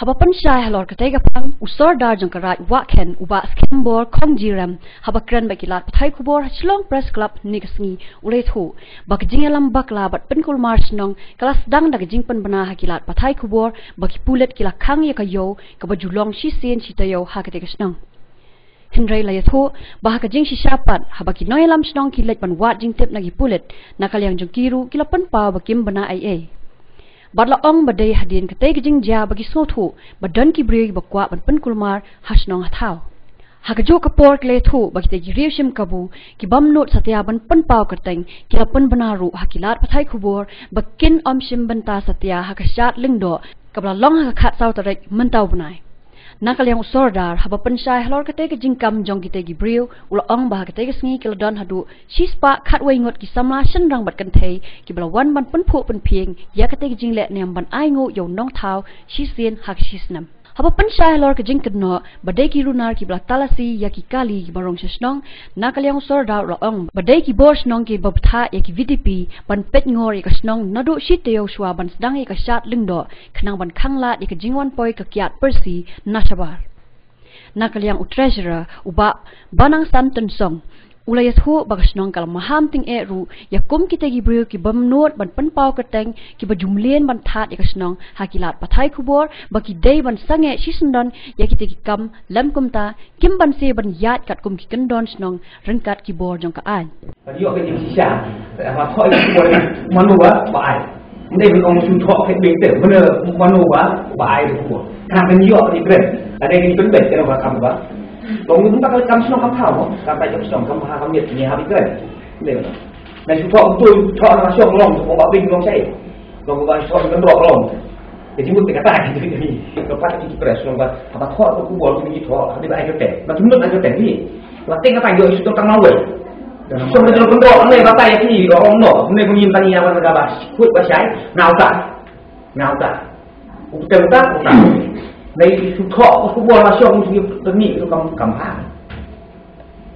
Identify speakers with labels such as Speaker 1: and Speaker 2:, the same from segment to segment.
Speaker 1: Haba pensai halor katega pang usor dar jong karat waken uba skembor kong jiram haba kran bakilat pathai kubor chlong press club niksngi ulethu bak jingalam bakla bat penkul mars nong kelas dang dag jingpan bana hakilat pathai kubor baki pulet kila khang ya kayo kabajulong shi sen chitayo hakate kasnong Henry layatho bahaka jing si sapat habaki noyalam snong kilet pan wat jing tep nagi pulet nakalyang jong kiru kila pan pa bakim bana ai Badla ong badai hadin katay jing ja bagi sotho badan ki bri bakwa ban penkulmar hasnong hathau hakajo kapor kle thu bagi te girishim kabu ki bamnot satya ban penpaw kateng kila pen banaru hakilat pathai khubor bakin omshim banta satya hakashat lingdo kabla long hakhat saw tarek mentau bunai nakal yang usordar haba pensai halor katay jingkam jong kitay gibriu ula ong bah katay sngi kiladon hadu shispa khatway ngot ki samla shenrang bat kantei ki balawan ban penphu penpieng ya katay jingle nem ban aingo yo nong thau shisien hak shisnam haba pensai halor ka jingkno badai ki runar ki bla talasi ya ki kali ki barong shnong nakal yang usordar ula ong badai ki bor snong ki babtha ya ki vdp ban pet ngor ya snong nadu shiteo shwa ban sedang ya shat lingdo khnang ban khangla ya jingwan poi ka kyat persi nasabar nakal yang treasurer uba banang santen song ulayas ho bagasnong kal maham ting eru ya kum kita gibriu ki bamnot ban penpaw kateng ki bajumlien ban that ya kasnong hakilat pathai khubor baki dei ban sange sisendon ya kita ki kam lam kumta kim ban se ban yat kat kum ki kendon snong rengkat ki bor jong ka an
Speaker 2: yo ke jing sisa ma thoi khubor manuwa bai ndai bin ong sun thok ke be te bener manuwa bai khubor kan ben yo ni kren ada ni ben be ke ba kam ba Long chúng ta có cắm xuống không thảo không? Cắm tay trong sòng cắm hà cắm nhiệt thì hà bị cái này mà này chúng tôi thọ nó xuống lòng của bảo binh nó chạy còn bạn thọ nó đỏ lòng thì chúng mình cái tài thì cái gì nó phát cái press xong và thọ nó cũng bỏ cái gì thọ đi bài cho trẻ mà chúng mình ăn cho trẻ gì và tên cái tài rồi chúng ta mau rồi xong rồi nó đỏ này vào tay cái gì đó không nổ này có nhìn tay nhà mà các bạn khuất qua trái nào cả cũng tương tác cũng tạo đây chúng thọ cũng bỏ là xong thì tôi nghĩ tôi cầm hàng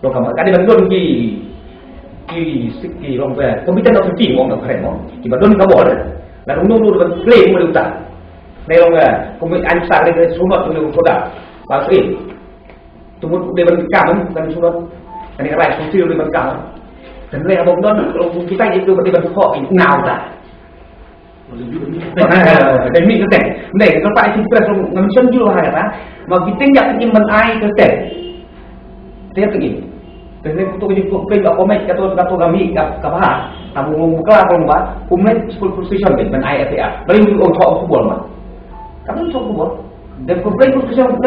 Speaker 2: tôi cầm cái này vẫn luôn kỳ sức kỳ lòng về không biết tên nó phải chỉ mong được phải mong chỉ mà luôn có bỏ đấy là đúng luôn vẫn lên một điều tạ đây lòng về không biết anh sang đây số một tôi đều có đã và sĩ tôi muốn đây vẫn cảm ơn gần số đó anh các bạn số siêu đây vẫn cảm ơn thế này là bông đó cái tay tôi vẫn đây vẫn họ nào cả để mình có thể để các bạn chúng ta dùng ngắm chân chưa hay là mà cái tiếng nhạc nhưng mình ai có thể tiếp cái gì thế nên tôi những cuộc kênh ở comment cái tôi gami các bạn làm một cái con bạn comment full position để mình ai phải à bây giờ ông thọ không buồn mà các bạn không buồn để complain position